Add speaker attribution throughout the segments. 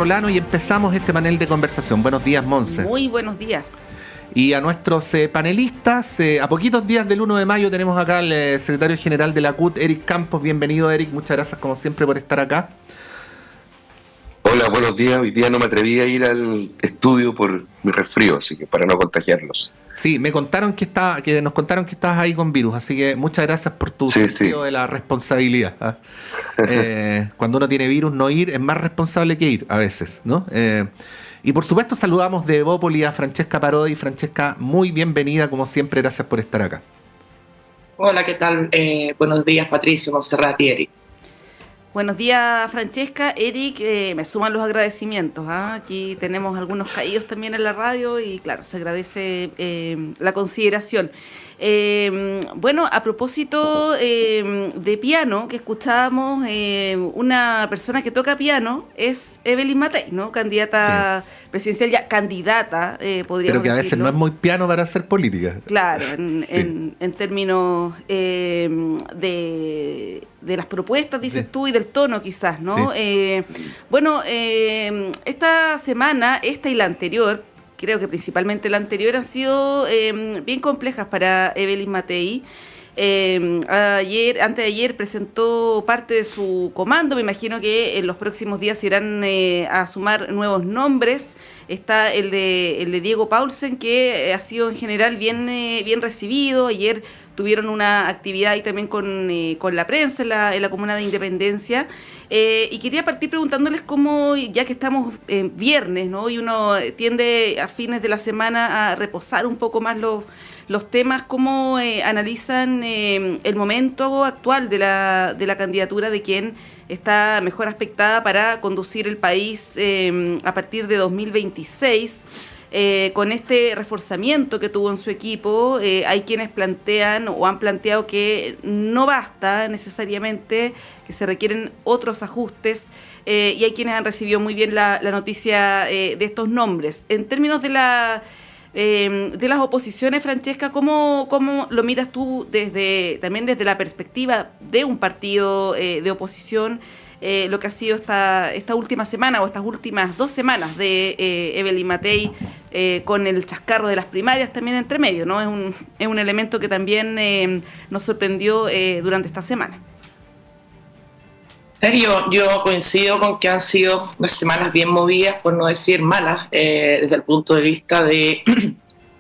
Speaker 1: Rolano y empezamos este panel de conversación. Buenos días, Monse.
Speaker 2: Muy buenos días.
Speaker 1: Y a nuestros panelistas, a poquitos días del 1 de mayo tenemos acá al secretario general de la CUT, Eric Campos. Bienvenido, Eric. Muchas gracias, como siempre, por estar acá.
Speaker 3: Hola, buenos días. Hoy día no me atreví a ir al estudio por mi resfrío, así que para no contagiarlos.
Speaker 1: Sí, nos contaron que estabas ahí con virus, así que muchas gracias por tu sentido de la responsabilidad. Cuando uno tiene virus, no ir es más responsable que ir a veces, ¿no? Y por supuesto saludamos de Evópolis a Francesca Parodi. Francesca, muy bienvenida, como siempre, gracias por estar acá.
Speaker 4: Hola, ¿qué tal? Buenos días, Patricio, Montserrat y Eric.
Speaker 2: Buenos días, Francesca. Eric, me suman los agradecimientos. Aquí tenemos algunos caídos también en la radio y claro, se agradece la consideración. Bueno, a propósito de piano, que escuchábamos, una persona que toca piano es Evelyn Matei, ¿no? Candidata presidencial, ya candidata, podríamos decirlo.
Speaker 1: Pero que a veces no es muy piano para hacer política.
Speaker 2: Claro, en términos de las propuestas, dices tú, y del tono quizás, ¿no? Sí. Bueno, esta semana, esta y la anterior, creo que principalmente la anterior, han sido bien complejas para Evelyn Matei. Antes de ayer presentó parte de su comando. Me imagino que en los próximos días irán a sumar nuevos nombres. Está el de Diego Paulsen, que ha sido en general bien recibido. Ayer tuvieron una actividad ahí también con la prensa en la comuna de Independencia. Y quería partir preguntándoles cómo, ya que estamos viernes, ¿no? Y uno tiende a fines de la semana a reposar un poco más los temas, cómo analizan el momento actual de la candidatura de quien está mejor aspectada para conducir el país a partir de 2026. Con este reforzamiento que tuvo en su equipo, hay quienes plantean o han planteado que no basta necesariamente, que se requieren otros ajustes, y hay quienes han recibido muy bien la noticia de estos nombres. En términos de las oposiciones, Francesca, ¿cómo lo miras tú también desde la perspectiva de un partido de oposición? Lo que ha sido esta última semana o estas últimas 2 semanas de Evelyn Matei, con el chascarro de las primarias también entre medio, ¿no? Es un elemento que también nos sorprendió durante esta semana.
Speaker 4: Yo coincido con que han sido unas semanas bien movidas, por no decir malas, desde el punto de vista de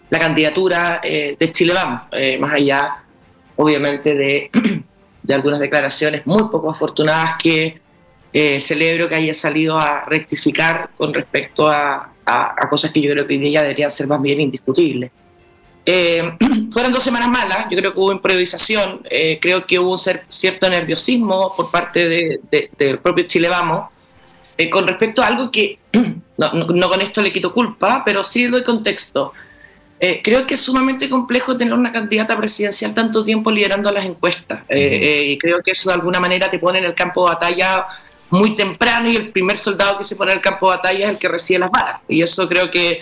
Speaker 4: la candidatura de Chile Vamos, más allá, obviamente, de algunas declaraciones muy poco afortunadas que celebro que haya salido a rectificar con respecto a cosas que yo creo que hoy día deberían ser más bien indiscutibles. Fueron 2 semanas malas, yo creo que hubo improvisación, creo que hubo un cierto nerviosismo por parte del propio Chile Vamos, con respecto a algo que, no con esto le quito culpa, pero sí doy contexto. Creo que es sumamente complejo tener una candidata presidencial tanto tiempo liderando las encuestas, y creo que eso de alguna manera te pone en el campo de batalla muy temprano, y el primer soldado que se pone en el campo de batalla es el que recibe las balas, y eso creo que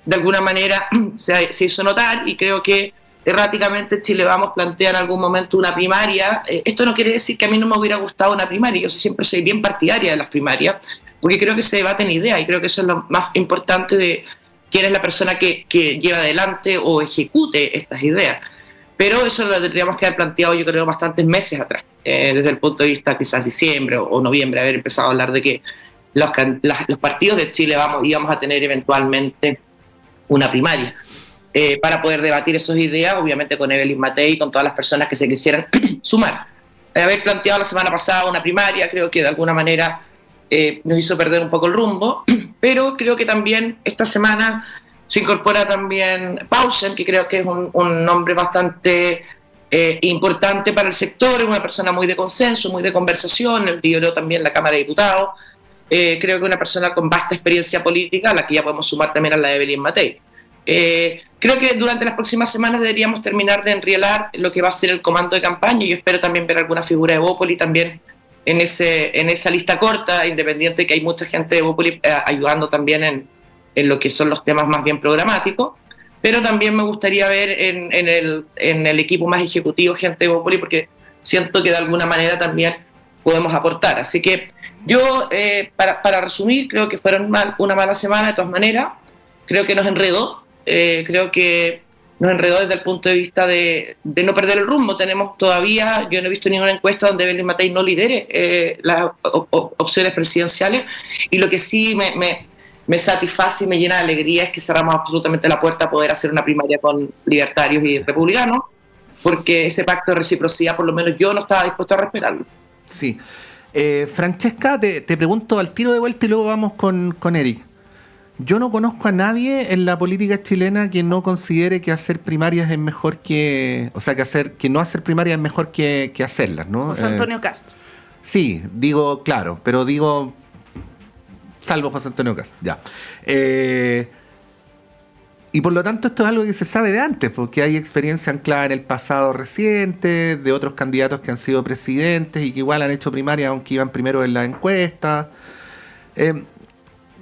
Speaker 4: de alguna manera se hizo notar, y creo que erráticamente Chile Vamos plantea en algún momento una primaria. Esto no quiere decir que a mí no me hubiera gustado una primaria, yo siempre soy bien partidaria de las primarias, porque creo que se debaten ideas, y creo que eso es lo más importante de quién es la persona que lleva adelante o ejecute estas ideas. Pero eso lo tendríamos que haber planteado, yo creo, bastantes meses atrás, desde el punto de vista quizás diciembre o noviembre, haber empezado a hablar de que los partidos de Chile Vamos íbamos a tener eventualmente una primaria, para poder debatir esas ideas, obviamente con Evelyn Matei y con todas las personas que se quisieran sumar. Haber planteado la semana pasada una primaria, creo que de alguna manera nos hizo perder un poco el rumbo, pero creo que también esta semana se incorpora también Paulsen, que creo que es un nombre bastante importante para el sector, es una persona muy de consenso, muy de conversación, lideró también la Cámara de Diputados, creo que una persona con vasta experiencia política, a la que ya podemos sumar también a la de Evelyn Matei. Creo que durante las próximas semanas deberíamos terminar de enrielar lo que va a ser el comando de campaña, y yo espero también ver alguna figura de Evópolis también en esa lista corta, independiente que hay mucha gente de Evópolis ayudando también en lo que son los temas más bien programáticos, pero también me gustaría ver en el equipo más ejecutivo gente de Evópolis, porque siento que de alguna manera también podemos aportar. Así que yo, para resumir, creo que fueron una mala semana de todas maneras. Creo que nos enredó. Creo que nos enredó desde el punto de vista de no perder el rumbo. Tenemos todavía, yo no he visto ninguna encuesta donde Evelyn Matei no lidere las opciones presidenciales, y lo que sí me satisface y me llena de alegría es que cerramos absolutamente la puerta a poder hacer una primaria con libertarios y republicanos, porque ese pacto de reciprocidad, por lo menos yo no estaba dispuesto a respetarlo.
Speaker 1: Sí. Francesca, te pregunto al tiro de vuelta y luego vamos con Eric. Yo no conozco a nadie en la política chilena que no considere que hacer primarias es mejor que... O sea, que no hacer primarias es mejor que hacerlas, ¿no?
Speaker 2: José Antonio Cast.
Speaker 1: Sí, digo, claro, pero digo... Salvo José Antonio Cast, ya. Y por lo tanto esto es algo que se sabe de antes, porque hay experiencia anclada en el pasado reciente, de otros candidatos que han sido presidentes y que igual han hecho primarias aunque iban primero en la encuesta.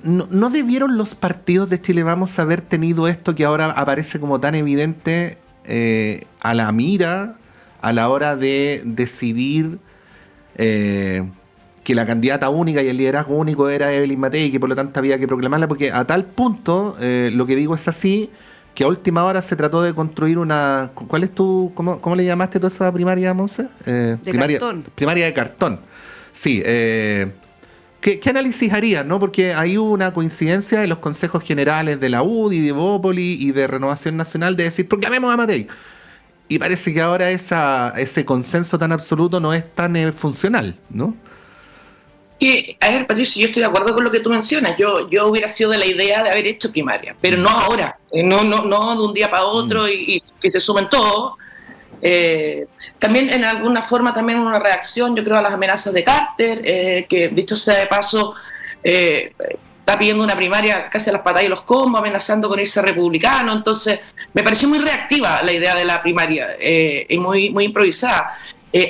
Speaker 1: ¿No debieron los partidos de Chile Vamos haber tenido esto que ahora aparece como tan evidente a la mira a la hora de decidir que la candidata única y el liderazgo único era Evelyn Matei y que por lo tanto había que proclamarla? Porque a tal punto, lo que digo es así, que a última hora se trató de construir una... ¿Cuál es tu... ¿Cómo le llamaste tú a esa primaria, Monse?
Speaker 2: Cartón.
Speaker 1: Primaria de cartón. Sí, ¿Qué análisis harían, no? Porque ahí hubo una coincidencia de los consejos generales de la UDI, de Bópoli y de Renovación Nacional de decir, proclamemos a Matei. Y parece que ahora ese consenso tan absoluto no es tan funcional, ¿no?
Speaker 4: A ver, Patricio, yo estoy de acuerdo con lo que tú mencionas. Yo hubiera sido de la idea de haber hecho primaria, pero no ahora, no de un día para otro y que se sumen todos. También en alguna forma también una reacción, yo creo, a las amenazas de Carter, que dicho sea de paso está pidiendo una primaria casi a las patadas y los combos, amenazando con irse republicano. Entonces me pareció muy reactiva la idea de la primaria y muy improvisada.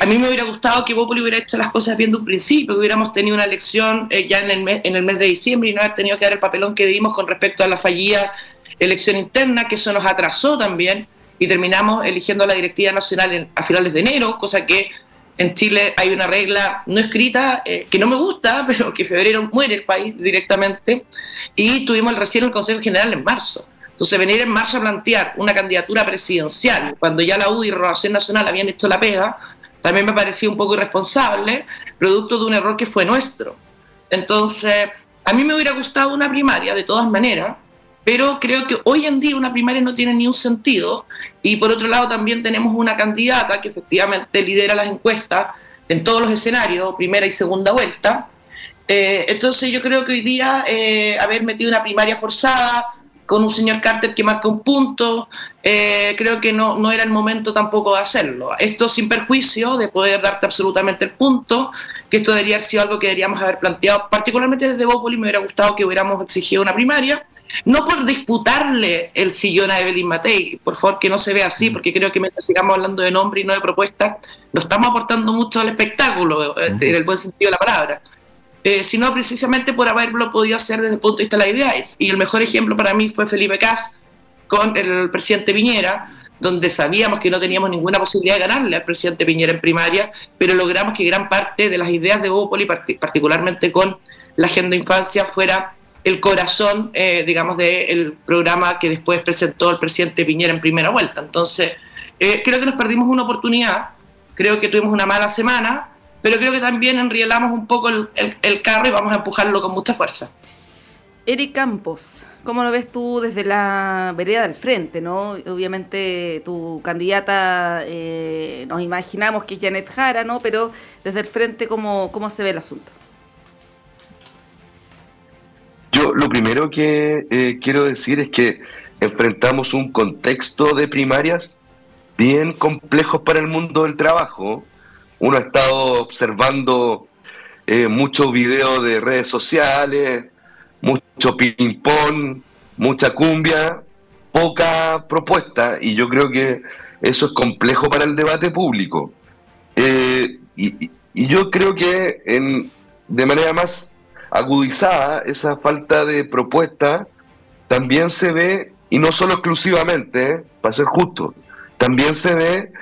Speaker 4: A mí me hubiera gustado que Bópoli hubiera hecho las cosas bien de un principio, que hubiéramos tenido una elección ya en el mes de diciembre y no haber tenido que dar el papelón que dimos con respecto a la fallida elección interna, que eso nos atrasó también, y terminamos eligiendo a la directiva nacional a finales de enero, cosa que en Chile hay una regla no escrita que no me gusta, pero que en febrero muere el país directamente, y tuvimos recién el Consejo General en marzo. Entonces venir en marzo a plantear una candidatura presidencial cuando ya la UDI y Renovación Nacional habían hecho la pega, también me parecía un poco irresponsable, producto de un error que fue nuestro. Entonces, a mí me hubiera gustado una primaria de todas maneras, pero creo que hoy en día una primaria no tiene ni un sentido, y por otro lado también tenemos una candidata que efectivamente lidera las encuestas en todos los escenarios, primera y segunda vuelta. Entonces yo creo que hoy día haber metido una primaria forzada con un señor Carter que marca un punto, creo que no era el momento tampoco de hacerlo. Esto sin perjuicio de poder darte absolutamente el punto, que esto debería haber sido algo que deberíamos haber planteado, particularmente desde Bópoli. Me hubiera gustado que hubiéramos exigido una primaria, no por disputarle el sillón a Evelyn Matei, por favor que no se vea así, porque creo que mientras sigamos hablando de nombre y no de propuestas, no estamos aportando mucho al espectáculo, en el buen sentido de la palabra. Sino precisamente por haberlo podido hacer desde el punto de vista de las ideas. Y el mejor ejemplo para mí fue Felipe Kast con el presidente Piñera, donde sabíamos que no teníamos ninguna posibilidad de ganarle al presidente Piñera en primaria, pero logramos que gran parte de las ideas de Bópoli, particularmente con la agenda infancia, fuera el corazón, digamos, del programa que después presentó el presidente Piñera en primera vuelta. Entonces, creo que nos perdimos una oportunidad, creo que tuvimos una mala semana, pero creo que también enrielamos un poco el carro y vamos a empujarlo con mucha fuerza.
Speaker 2: Eric Campos, ¿cómo lo ves tú desde la vereda del frente, ¿no? Obviamente tu candidata, nos imaginamos que es Janet Jara, ¿no? Pero desde el frente, ¿cómo se ve el asunto?
Speaker 3: Yo lo primero que quiero decir es que enfrentamos un contexto de primarias bien complejos para el mundo del trabajo. Uno ha estado observando muchos videos de redes sociales, mucho ping-pong, mucha cumbia, poca propuesta, y yo creo que eso es complejo para el debate público. Y yo creo que de manera más agudizada esa falta de propuesta también se ve, y no solo exclusivamente, para ser justo, también se ve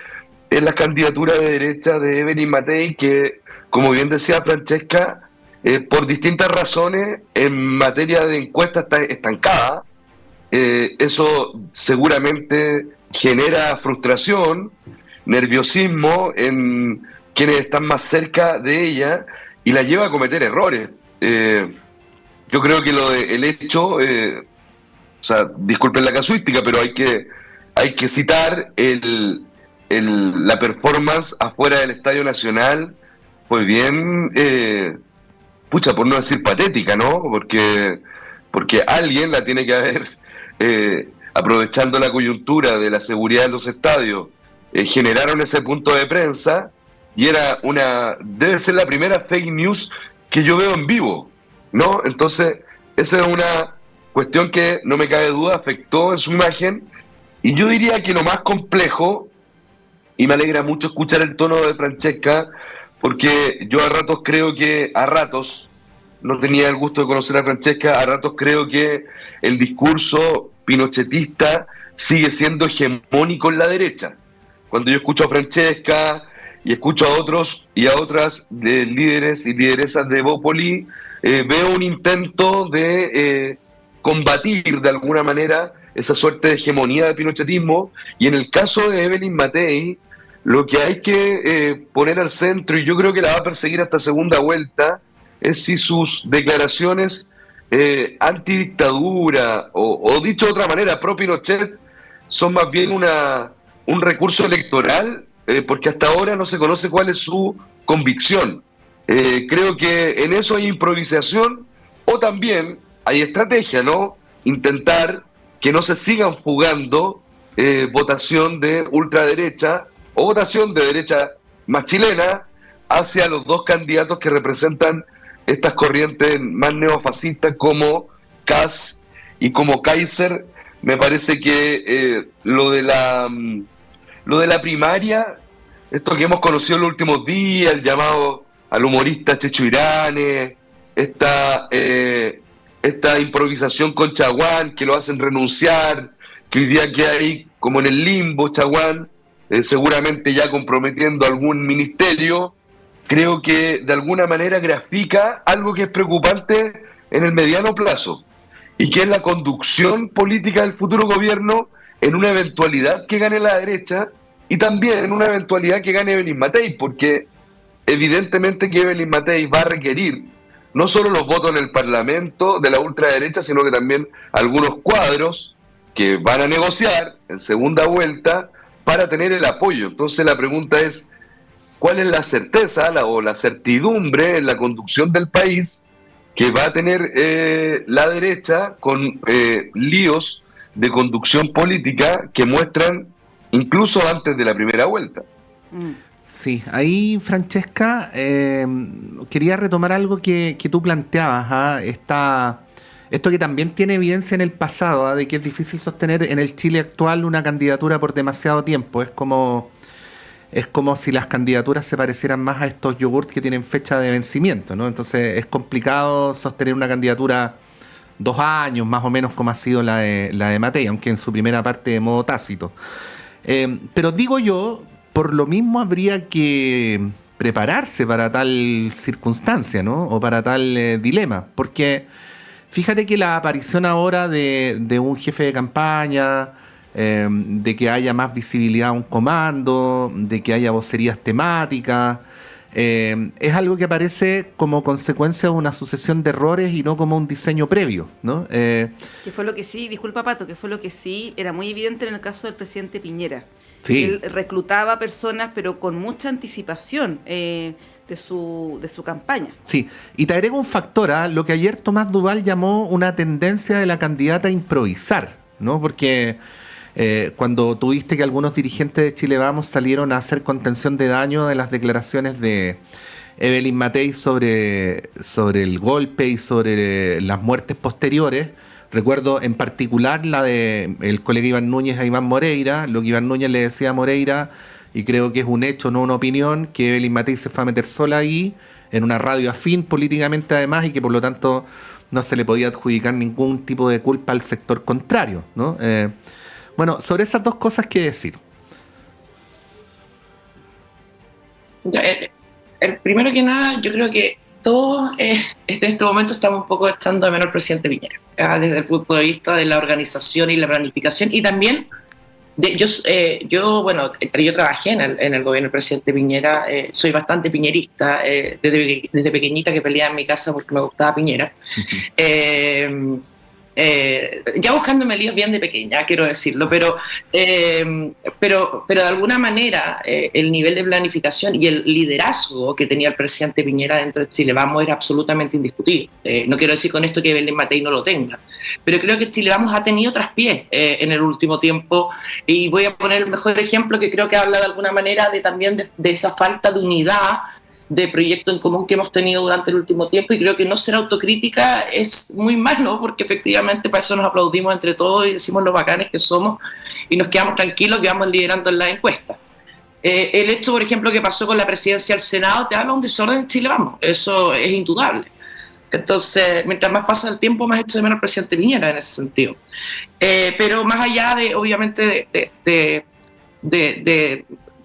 Speaker 3: en la candidatura de derecha de Evelyn Matei, que como bien decía Francesca, por distintas razones en materia de encuesta está estancada. Eso seguramente genera frustración, nerviosismo en quienes están más cerca de ella y la lleva a cometer errores. Yo creo que el hecho, o sea, disculpen la casuística, pero hay que citar la performance afuera del Estadio Nacional, pues bien, por no decir patética, ¿no? Porque alguien la tiene que haber, aprovechando la coyuntura de la seguridad de los estadios, generaron ese punto de prensa y debe ser la primera fake news que yo veo en vivo, ¿no? Entonces, esa es una cuestión que no me cabe duda, afectó en su imagen, y yo diría que lo más complejo, y me alegra mucho escuchar el tono de Francesca, porque yo a ratos, no tenía el gusto de conocer a Francesca, a ratos creo que el discurso pinochetista sigue siendo hegemónico en la derecha. Cuando yo escucho a Francesca y escucho a otros y a otras líderes y lideresas de Bópoli, veo un intento de combatir de alguna manera esa suerte de hegemonía del pinochetismo, y en el caso de Evelyn Matei, lo que hay que poner al centro, y yo creo que la va a perseguir hasta segunda vuelta, es si sus declaraciones antidictadura, o dicho de otra manera, pro Pinochet, son más bien un recurso electoral, porque hasta ahora no se conoce cuál es su convicción. Creo que en eso hay improvisación, o también hay estrategia, ¿no? Intentar que no se sigan jugando votación de ultraderecha o votación de derecha más chilena hacia los dos candidatos que representan estas corrientes más neofascistas como Kass y como Kaiser. Me parece que lo de la primaria, esto que hemos conocido en los últimos días, el llamado al humorista Checho Iranes, esta improvisación con Chaguán, que lo hacen renunciar, que hoy día queda ahí como en el limbo Chaguán, seguramente ya comprometiendo algún ministerio, creo que de alguna manera grafica algo que es preocupante en el mediano plazo, y que es la conducción política del futuro gobierno en una eventualidad que gane la derecha, y también en una eventualidad que gane Evelyn Matei, porque evidentemente que Evelyn Matei va a requerir no solo los votos en el Parlamento de la ultraderecha, sino que también algunos cuadros que van a negociar en segunda vuelta para tener el apoyo. Entonces la pregunta es, ¿cuál es la certeza o la certidumbre en la conducción del país que va a tener la derecha con líos de conducción política que muestran incluso antes de la primera vuelta?
Speaker 1: Sí, ahí Francesca, quería retomar algo que tú planteabas, esto que también tiene evidencia en el pasado, de que es difícil sostener en el Chile actual una candidatura por demasiado tiempo. Es como si las candidaturas se parecieran más a estos yogurts que tienen fecha de vencimiento, ¿no? Entonces es complicado sostener una candidatura 2 años, más o menos, como ha sido la de Matei, aunque en su primera parte de modo tácito. Pero digo yo, por lo mismo habría que prepararse para tal circunstancia, ¿no? O para tal dilema, porque fíjate que la aparición ahora de un jefe de campaña, de que haya más visibilidad a un comando, de que haya vocerías temáticas, es algo que aparece como consecuencia de una sucesión de errores y no como un diseño previo, ¿no?
Speaker 2: Que fue lo que sí, disculpa Pato, que fue lo que sí era muy evidente en el caso del presidente Piñera.
Speaker 1: Sí.
Speaker 2: Él reclutaba personas, pero con mucha anticipación de su campaña.
Speaker 1: Sí, y te agrego un factor, lo que ayer Tomás Duval llamó una tendencia de la candidata a improvisar, ¿no? Porque cuando tuviste que algunos dirigentes de Chile Vamos salieron a hacer contención de daño de las declaraciones de Evelyn Matei sobre el golpe y sobre las muertes posteriores. Recuerdo en particular la de el colega Iván Núñez a Iván Moreira, lo que Iván Núñez le decía a Moreira, y creo que es un hecho, no una opinión, que Evelyn Matei se fue a meter sola ahí, en una radio afín políticamente además, y que por lo tanto no se le podía adjudicar ningún tipo de culpa al sector contrario, ¿no? Bueno, sobre esas dos cosas, ¿qué decir?
Speaker 4: primero que nada, yo creo que todos en este momento estamos un poco echando de menos al presidente Piñera, desde el punto de vista de la organización y la planificación, y también yo trabajé en el gobierno del presidente Piñera, soy bastante piñerista, desde pequeñita que peleaba en mi casa porque me gustaba Piñera. Ya buscándome líos bien de pequeña, quiero decirlo, pero de alguna manera el nivel de planificación y el liderazgo que tenía el presidente Piñera dentro de Chile Vamos era absolutamente indiscutible. No quiero decir con esto que Belén Matei no lo tenga, pero creo que Chile Vamos ha tenido traspiés en el último tiempo, y voy a poner el mejor ejemplo que creo que habla de alguna manera también de esa falta de unidad de proyecto en común que hemos tenido durante el último tiempo, y creo que no ser autocrítica es muy malo, porque efectivamente para eso nos aplaudimos entre todos y decimos lo bacanes que somos y nos quedamos tranquilos que vamos liderando en la encuesta. El hecho, por ejemplo, que pasó con la presidencia del Senado te habla de un desorden en Chile Vamos, eso es indudable. Entonces, mientras más pasa el tiempo, más echo de menos al presidente Piñera en ese sentido. Pero más allá de, obviamente,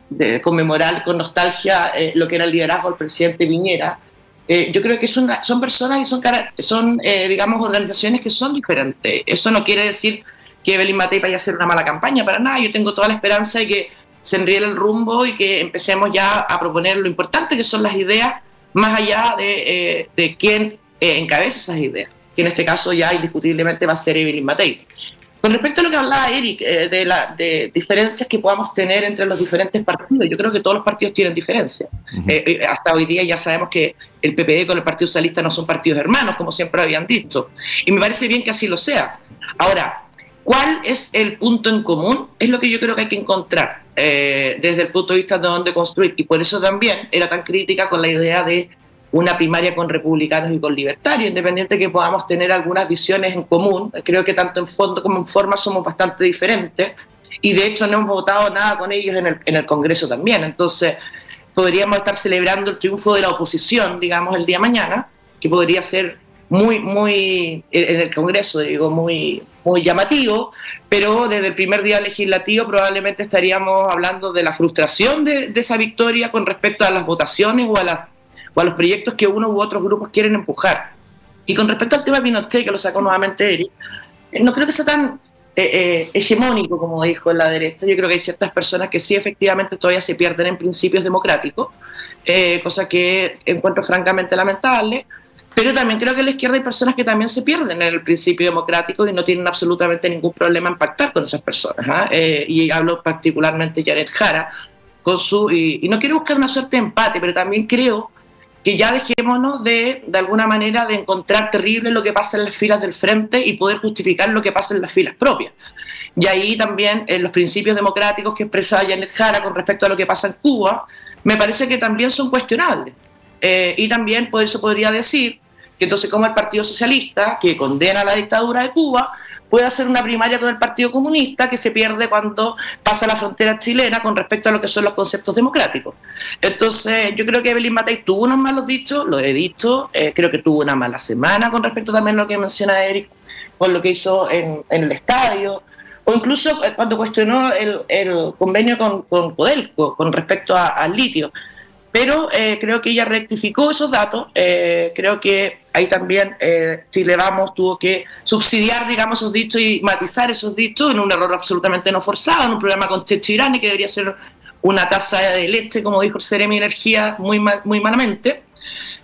Speaker 4: de conmemorar con nostalgia lo que era el liderazgo del presidente Piñera, yo creo que son personas y son digamos, organizaciones que son diferentes. Eso no quiere decir que Belén Matei vaya a hacer una mala campaña, para nada. Yo tengo toda la esperanza de que se enriele el rumbo y que empecemos ya a proponer lo importante que son las ideas, más allá de quién encabeza esas ideas, que en este caso ya indiscutiblemente va a ser Belén Matei. Con respecto a lo que hablaba Eric, de diferencias que podamos tener entre los diferentes partidos, yo creo que todos los partidos tienen diferencias. Hasta hoy día ya sabemos que el PPD con el Partido Socialista no son partidos hermanos, como siempre habían dicho, y me parece bien que así lo sea. Ahora, ¿cuál es el punto en común? Es lo que yo creo que hay que encontrar desde el punto de vista de dónde construir, y por eso también era tan crítica con la idea de una primaria con republicanos y con libertarios, independiente que podamos tener algunas visiones en común. Creo que tanto en fondo como en forma somos bastante diferentes, y de hecho no hemos votado nada con ellos en el Congreso también. Entonces podríamos estar celebrando el triunfo de la oposición, digamos, el día de mañana, que podría ser muy en el Congreso, digo, muy llamativo, pero desde el primer día legislativo probablemente estaríamos hablando de la frustración de esa victoria con respecto a las votaciones o a los proyectos que uno u otros grupos quieren empujar. Y con respecto al tema de Pinochet, que lo sacó nuevamente Eric, no creo que sea tan hegemónico como dijo la derecha. Yo creo que hay ciertas personas que sí efectivamente todavía se pierden en principios democráticos, cosa que encuentro francamente lamentable, pero también creo que en la izquierda hay personas que también se pierden en el principio democrático y no tienen absolutamente ningún problema en pactar con esas personas, y hablo particularmente de Janet Jara, y no quiero buscar una suerte de empate, pero también creo que ya dejémonos de alguna manera de encontrar terrible lo que pasa en las filas del frente y poder justificar lo que pasa en las filas propias. Y ahí también los principios democráticos que expresa Janet Jara con respecto a lo que pasa en Cuba, me parece que también son cuestionables. Y también por eso podría decir que entonces como el Partido Socialista, que condena la dictadura de Cuba, puede hacer una primaria con el Partido Comunista que se pierde cuando pasa la frontera chilena con respecto a lo que son los conceptos democráticos. Entonces yo creo que Belén Matei tuvo unos malos dichos, lo he dicho, creo que tuvo una mala semana con respecto también a lo que menciona Eric, con lo que hizo en el estadio, o incluso cuando cuestionó el convenio con Codelco con respecto al litio. Pero creo que ella rectificó esos datos. Creo que ahí también Chile Vamos tuvo que subsidiar, digamos, esos dichos y matizar esos dichos en un error absolutamente no forzado, en un programa con Checho Irani que debería ser una taza de leche, como dijo el Ceremi Energía muy malamente.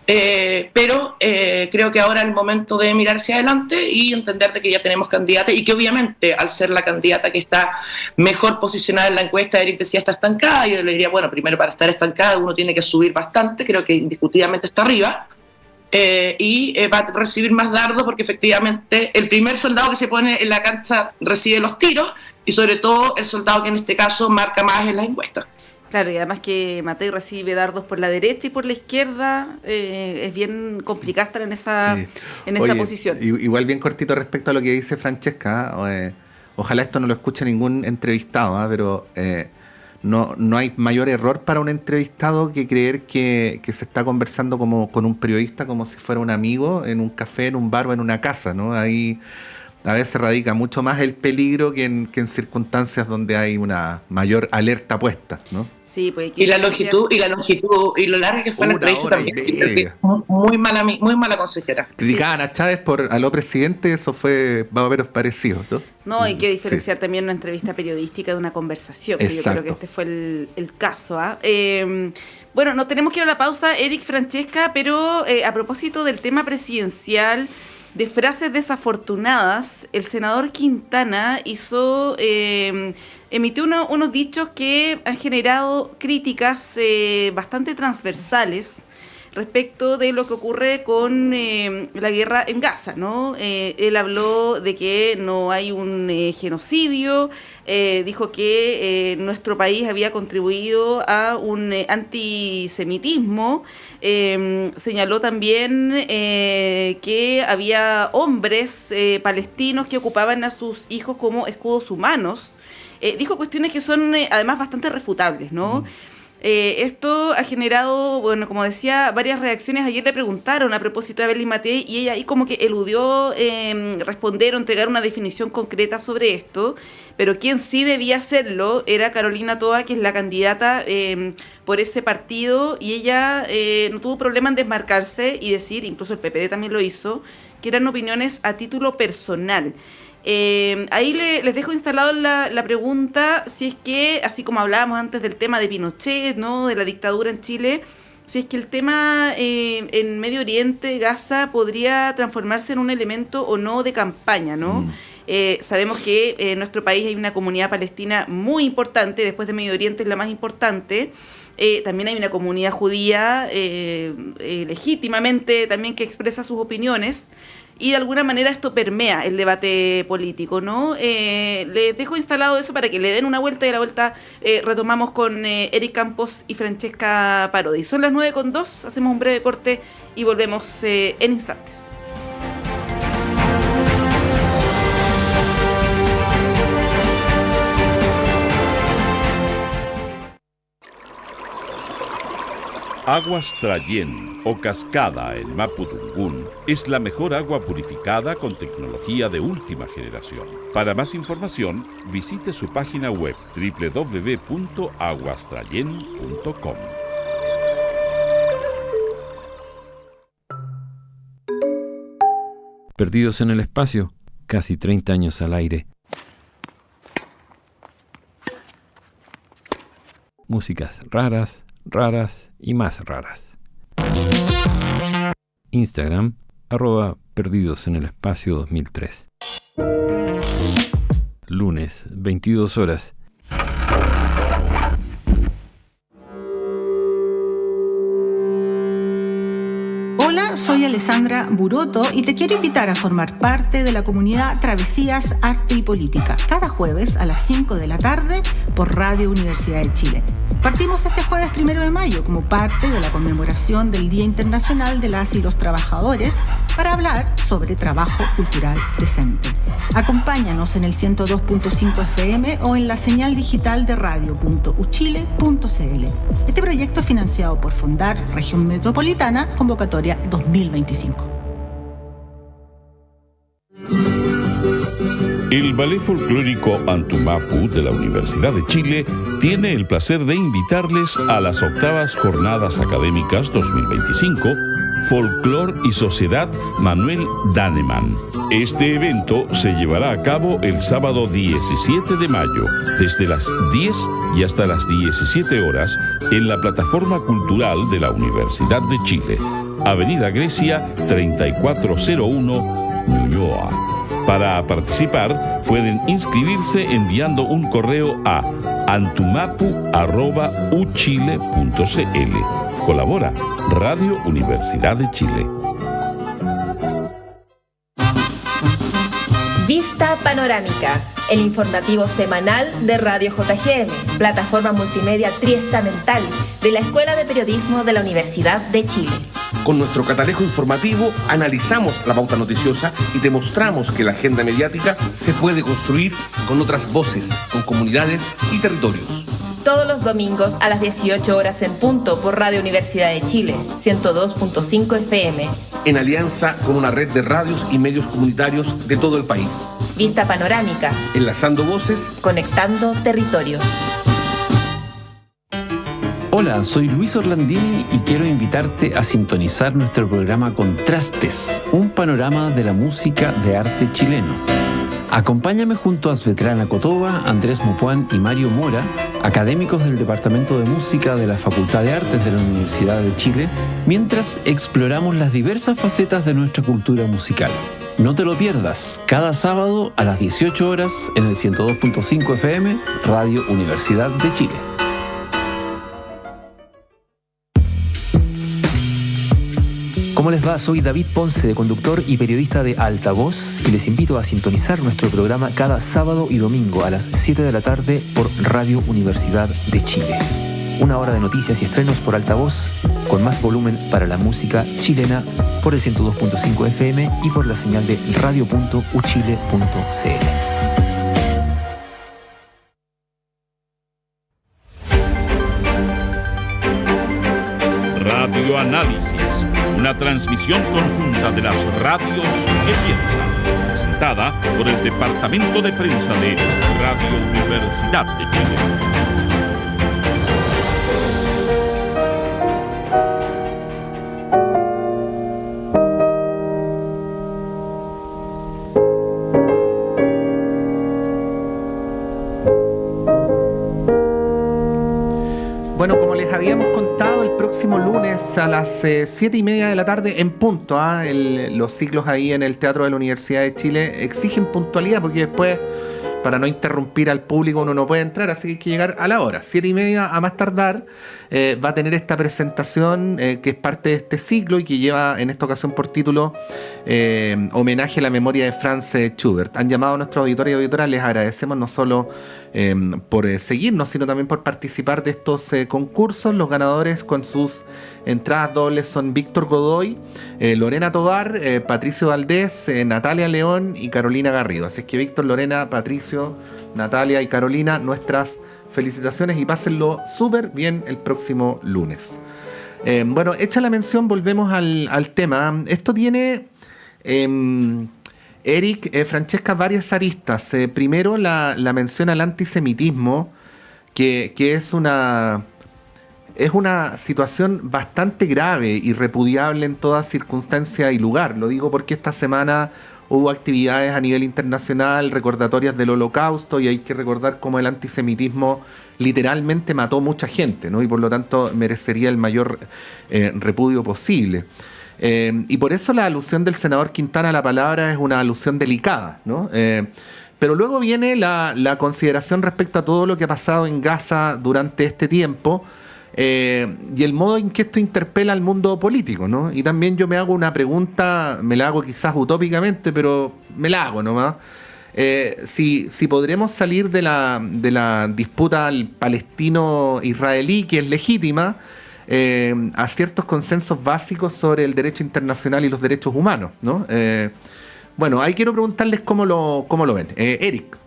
Speaker 4: Pero creo que ahora es el momento de mirar hacia adelante y entender de que ya tenemos candidata y que obviamente al ser la candidata que está mejor posicionada en la encuesta, Eric decía está estancada, yo le diría, bueno, primero para estar estancada uno tiene que subir bastante, creo que indiscutiblemente está arriba, y va a recibir más dardos porque efectivamente el primer soldado que se pone en la cancha recibe los tiros y sobre todo el soldado que en este caso marca más en las encuestas.
Speaker 2: Claro, y además que Matei recibe dardos por la derecha y por la izquierda, es bien complicado estar en esa posición.
Speaker 1: Igual bien cortito respecto a lo que dice Francesca, ojalá esto no lo escuche ningún entrevistado, pero no hay mayor error para un entrevistado que creer que se está conversando como con un periodista como si fuera un amigo en un café, en un bar o en una casa, ¿no? Ahí a veces radica mucho más el peligro que en circunstancias donde hay una mayor alerta puesta, ¿no?
Speaker 2: Sí, pues,
Speaker 4: y la longitud y lo larga que fue la entrevista también. Muy mala consejera.
Speaker 1: Criticaban a Chávez por a lo presidente, eso fue más o menos parecido, ¿no?
Speaker 2: No, hay que diferenciar también una entrevista periodística de una conversación, que yo creo que este fue el caso. Bueno, nos tenemos que ir a la pausa, Eric, Francesca, pero a propósito del tema presidencial, de frases desafortunadas, el senador Quintana emitió unos dichos que han generado críticas bastante transversales respecto de lo que ocurre con la guerra en Gaza, ¿no? Él habló de que no hay un genocidio, dijo que nuestro país había contribuido a un antisemitismo, señaló también que había hombres palestinos que ocupaban a sus hijos como escudos humanos. Dijo cuestiones que son además bastante refutables, ¿no? Esto ha generado, bueno, como decía, varias reacciones. Ayer le preguntaron a propósito de Evelyn Matei y ella ahí como que eludió responder o entregar una definición concreta sobre esto, pero quien sí debía hacerlo era Carolina Toa, que es la candidata por ese partido, y ella no tuvo problema en desmarcarse y decir, incluso el PPD también lo hizo, que eran opiniones a título personal. Ahí les dejo instalado la pregunta, si es que, así como hablábamos antes del tema de Pinochet, ¿no?, de la dictadura en Chile, si es que el tema en Medio Oriente, Gaza, podría transformarse en un elemento o no de campaña, ¿no? Sabemos que en nuestro país hay una comunidad palestina muy importante, después de Medio Oriente es la más importante. También hay una comunidad judía legítimamente también que expresa sus opiniones. Y de alguna manera esto permea el debate político, ¿no? Les dejo instalado eso para que le den una vuelta y a la vuelta retomamos con Eric Campos y Francesca Parodi. Son las 9:02, hacemos un breve corte y volvemos en instantes.
Speaker 5: Aguas Trayén o Cascada en Mapudungún es la mejor agua purificada con tecnología de última generación. Para más información, visite su página web www.aguastrayen.com.
Speaker 6: Perdidos en el espacio, casi 30 años al aire. Músicas raras y más raras. Instagram, @Perdidos en el Espacio 2003. Lunes, 22 horas.
Speaker 7: Hola, soy Alessandra Buroto y te quiero invitar a formar parte de la comunidad Travesías, Arte y Política, cada jueves a las 5 de la tarde por Radio Universidad de Chile. Partimos este jueves 1 de mayo como parte de la conmemoración del Día Internacional de las y los Trabajadores para hablar sobre trabajo cultural decente. Acompáñanos en el 102.5 FM o en la señal digital de radio.uchile.cl. Este proyecto es financiado por Fondar Región Metropolitana, convocatoria 2025.
Speaker 5: El Ballet Folclórico Antumapu de la Universidad de Chile tiene el placer de invitarles a las 8ª Jornadas Académicas 2025 Folclor y Sociedad Manuel Daneman. Este evento se llevará a cabo el sábado 17 de mayo, desde las 10 y hasta las 17 horas, en la plataforma cultural de la Universidad de Chile, Avenida Grecia 3401, Ñuñoa. Para participar, pueden inscribirse enviando un correo a antumapu@uchile.cl. Colabora Radio Universidad de Chile.
Speaker 8: Vista Panorámica, el informativo semanal de Radio JGM, plataforma multimedia triestamental de la Escuela de Periodismo de la Universidad de Chile.
Speaker 9: Con nuestro catalejo informativo analizamos la pauta noticiosa y te mostramos que la agenda mediática se puede construir con otras voces, con comunidades y territorios.
Speaker 8: Todos los domingos a las 18 horas en punto por Radio Universidad de Chile, 102.5 FM.
Speaker 9: En alianza con una red de radios y medios comunitarios de todo el país.
Speaker 8: Vista panorámica.
Speaker 9: Enlazando voces.
Speaker 8: Conectando territorios.
Speaker 10: Hola, soy Luis Orlandini y quiero invitarte a sintonizar nuestro programa Contrastes, un panorama de la música de arte chileno. Acompáñame junto a Svetlana Kotova, Andrés Mopuán y Mario Mora, académicos del Departamento de Música de la Facultad de Artes de la Universidad de Chile, mientras exploramos las diversas facetas de nuestra cultura musical. No te lo pierdas, cada sábado a las 18 horas en el 102.5 FM, Radio Universidad de Chile.
Speaker 11: ¿Cómo les va? Soy David Ponce, conductor y periodista de Altavoz, y les invito a sintonizar nuestro programa cada sábado y domingo a las 7 de la tarde por Radio Universidad de Chile. Una hora de noticias y estrenos por Altavoz, con más volumen para la música chilena por el 102.5 FM y por la señal de radio.uchile.cl.
Speaker 5: Radioanálisis, una transmisión conjunta de las radios que piensan, presentada por el Departamento de Prensa de Radio Universidad de Chile.
Speaker 1: Bueno, como les habíamos contado, el próximo lunes a las 7:30 de la tarde en punto, los ciclos ahí en el Teatro de la Universidad de Chile exigen puntualidad porque después, para no interrumpir al público, uno no puede entrar, así que hay que llegar a la hora. 7:30 a más tardar va a tener esta presentación que es parte de este ciclo y que lleva en esta ocasión por título Homenaje a la memoria de Franz Schubert. Han llamado a nuestros auditores y auditoras, les agradecemos no solo por seguirnos, sino también por participar de estos concursos. Los ganadores con sus entradas dobles son Víctor Godoy, Lorena Tovar, Patricio Valdés, Natalia León y Carolina Garrido. Así es que Víctor, Lorena, Patricio, Natalia y Carolina, nuestras felicitaciones y pásenlo súper bien el próximo lunes. Bueno, hecha la mención, volvemos al tema. Esto tiene, Eric, Francesca, varias aristas. Primero, la mención al antisemitismo, que es una situación bastante grave y repudiable en toda circunstancia y lugar. Lo digo porque esta semana hubo actividades a nivel internacional recordatorias del Holocausto y hay que recordar cómo el antisemitismo literalmente mató mucha gente, ¿no? Y por lo tanto merecería el mayor repudio posible. Y por eso la alusión del senador Quintana a la palabra es una alusión delicada, ¿no? Pero luego viene la consideración respecto a todo lo que ha pasado en Gaza durante este tiempo, y el modo en que esto interpela al mundo político, ¿no? Y también yo me hago una pregunta, me la hago quizás utópicamente, pero me la hago nomás. Si podremos salir de la disputa palestino-israelí, que es legítima, a ciertos consensos básicos sobre el derecho internacional y los derechos humanos, ¿no? Bueno, ahí quiero preguntarles cómo lo ven. Eric.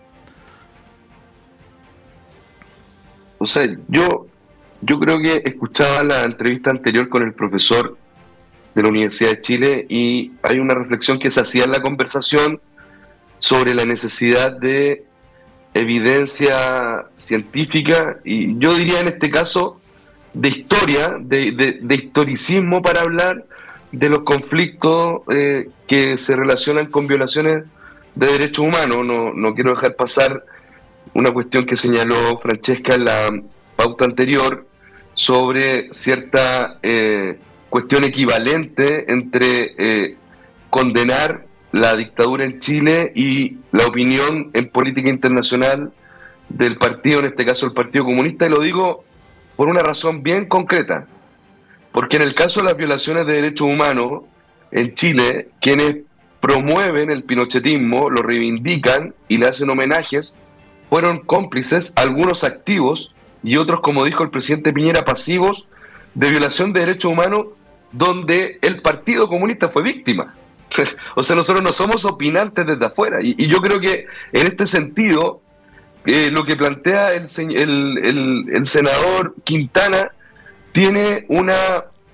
Speaker 3: O sea, yo creo que escuchaba la entrevista anterior con el profesor de la Universidad de Chile y hay una reflexión que se hacía en la conversación sobre la necesidad de evidencia científica y yo diría en este caso de historia, de historicismo para hablar de los conflictos que se relacionan con violaciones de derechos humanos. No quiero dejar pasar una cuestión que señaló Francesca en la pauta anterior sobre cierta cuestión equivalente entre condenar la dictadura en Chile y la opinión en política internacional del partido, en este caso el Partido Comunista, y lo digo por una razón bien concreta, porque en el caso de las violaciones de derechos humanos en Chile, quienes promueven el pinochetismo, lo reivindican y le hacen homenajes, fueron cómplices, algunos activos y otros, como dijo el presidente Piñera, pasivos de violación de derechos humanos donde el Partido Comunista fue víctima. O sea, nosotros no somos opinantes desde afuera y yo creo que en este sentido lo que plantea el senador Quintana tiene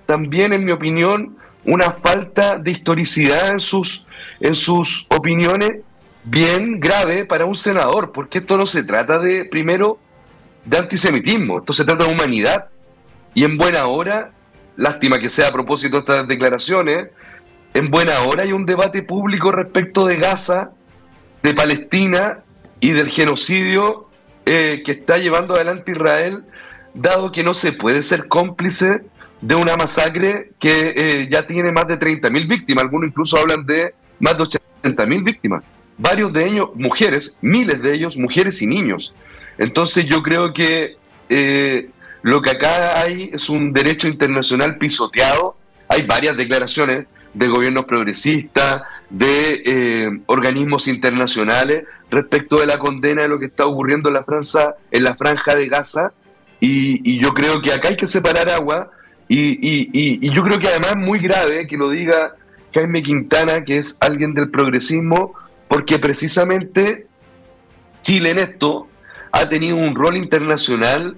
Speaker 3: también, en mi opinión, una falta de historicidad en sus opiniones bien grave para un senador, porque esto no se trata primero de antisemitismo, esto se trata de humanidad. Y en buena hora, lástima que sea a propósito de estas declaraciones, en buena hora hay un debate público respecto de Gaza, de Palestina y del genocidio que está llevando adelante Israel, dado que no se puede ser cómplice de una masacre que ya tiene más de 30.000 víctimas, algunos incluso hablan de más de 80.000 víctimas, varios de ellos mujeres, miles de ellos mujeres y niños. Entonces yo creo que lo que acá hay es un derecho internacional pisoteado. Hay varias declaraciones de gobiernos progresistas, de organismos internacionales respecto de la condena de lo que está ocurriendo en la franja de Gaza, y yo creo que acá hay que separar agua, y yo creo que además es muy grave que lo diga Jaime Quintana, que es alguien del progresismo, porque precisamente Chile en esto ha tenido un rol internacional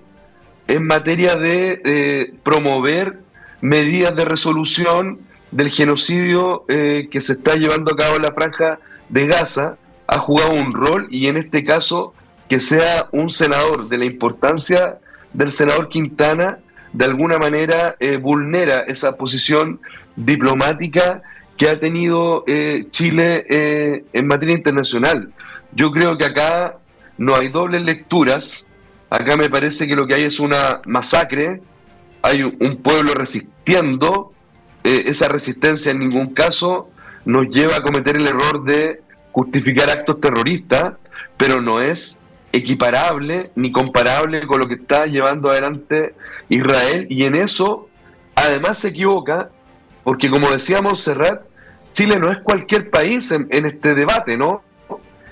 Speaker 3: en materia de promover medidas de resolución del genocidio que se está llevando a cabo en la franja de Gaza. Ha jugado un rol, y en este caso que sea un senador, de la importancia del senador Quintana, de alguna manera vulnera esa posición diplomática que ha tenido Chile en materia internacional. Yo creo que acá no hay dobles lecturas. Acá me parece que lo que hay es una masacre, hay un pueblo resistiendo. Esa resistencia en ningún caso nos lleva a cometer el error de justificar actos terroristas, pero no es equiparable ni comparable con lo que está llevando adelante Israel, y en eso además se equivoca, porque como decíamos, Serrat, Chile no es cualquier país en este debate, ¿no?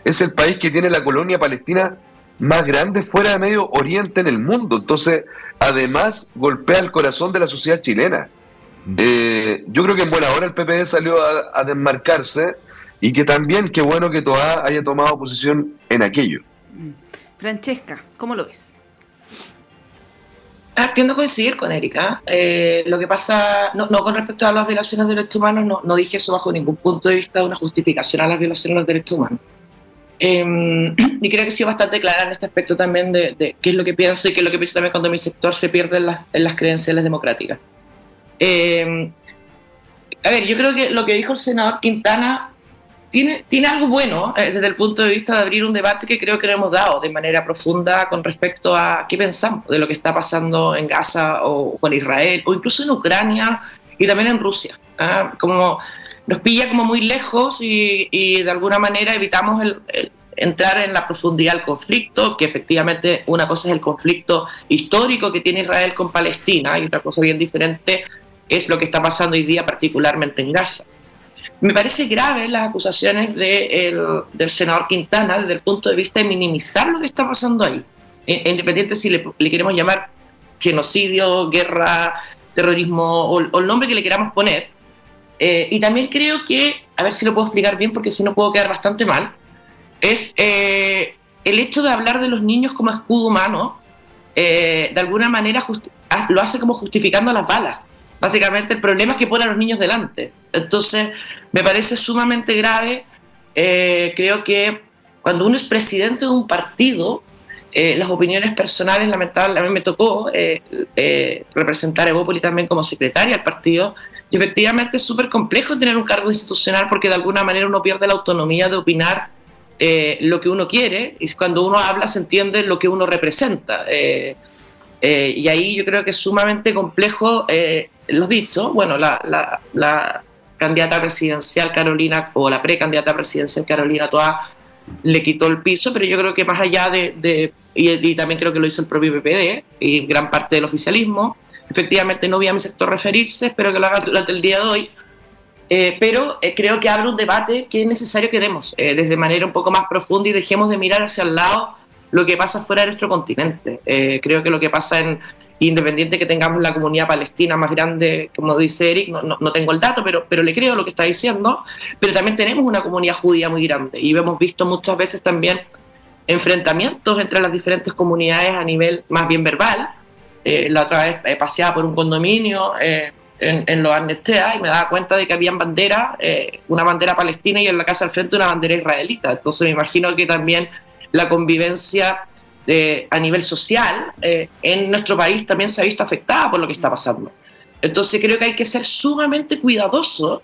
Speaker 3: Es el país que tiene la colonia palestina más grande fuera de Medio Oriente en el mundo. Entonces, además, golpea el corazón de la sociedad chilena. Yo creo que en buena hora el PPD salió a desmarcarse, y que también, qué bueno que Toá haya tomado posición en aquello.
Speaker 2: Francesca, ¿cómo lo ves?
Speaker 4: Tiendo a coincidir con Erika. Lo que pasa, no con respecto a las violaciones de derechos humanos, no dije eso bajo ningún punto de vista de una justificación a las violaciones de los derechos humanos. Y creo que he sido bastante clara en este aspecto también de qué es lo que pienso, y qué es lo que pienso también cuando mi sector se pierde en las credenciales democráticas. A ver, yo creo que lo que dijo el senador Quintana tiene algo bueno desde el punto de vista de abrir un debate que creo que lo hemos dado de manera profunda con respecto a qué pensamos de lo que está pasando en Gaza o con Israel, o incluso en Ucrania y también en Rusia. Como nos pilla como muy lejos, y de alguna manera evitamos entrar en la profundidad del conflicto, que efectivamente una cosa es el conflicto histórico que tiene Israel con Palestina, y otra cosa bien diferente es lo que está pasando hoy día particularmente en Gaza. Me parece grave las acusaciones del senador Quintana desde el punto de vista de minimizar lo que está pasando ahí, independiente si le queremos llamar genocidio, guerra, terrorismo o el nombre que le queramos poner. Y también creo que, a ver si lo puedo explicar bien porque si no puedo quedar bastante mal, es el hecho de hablar de los niños como escudo humano, de alguna manera lo hace como justificando las balas. Básicamente el problema es que pone a los niños delante. Entonces me parece sumamente grave. Creo que cuando uno es presidente de un partido, las opiniones personales, lamentablemente, a mí me tocó representar a Evópoli también como secretaria del partido, y efectivamente es súper complejo tener un cargo institucional porque de alguna manera uno pierde la autonomía de opinar lo que uno quiere, y cuando uno habla se entiende lo que uno representa. Y ahí yo creo que es sumamente complejo los dichos. Bueno, la candidata presidencial Carolina, o la precandidata presidencial Carolina Toá, le quitó el piso, pero yo creo que más allá y también creo que lo hizo el propio PPD y gran parte del oficialismo, efectivamente no vi a mi sector referirse, espero que lo haga durante el día de hoy, pero creo que abre un debate que es necesario que demos desde manera un poco más profunda, y dejemos de mirar hacia el lado lo que pasa fuera de nuestro continente. Creo que lo que pasa independiente que tengamos la comunidad palestina más grande, como dice Eric, no tengo el dato, pero le creo lo que está diciendo, pero también tenemos una comunidad judía muy grande, y hemos visto muchas veces también enfrentamientos entre las diferentes comunidades a nivel más bien verbal. La otra vez paseaba por un condominio en Los Arnestea y me daba cuenta de que habían banderas, una bandera palestina y en la casa al frente una bandera israelita. Entonces me imagino que también la convivencia a nivel social en nuestro país también se ha visto afectada por lo que está pasando. Entonces creo que hay que ser sumamente cuidadoso,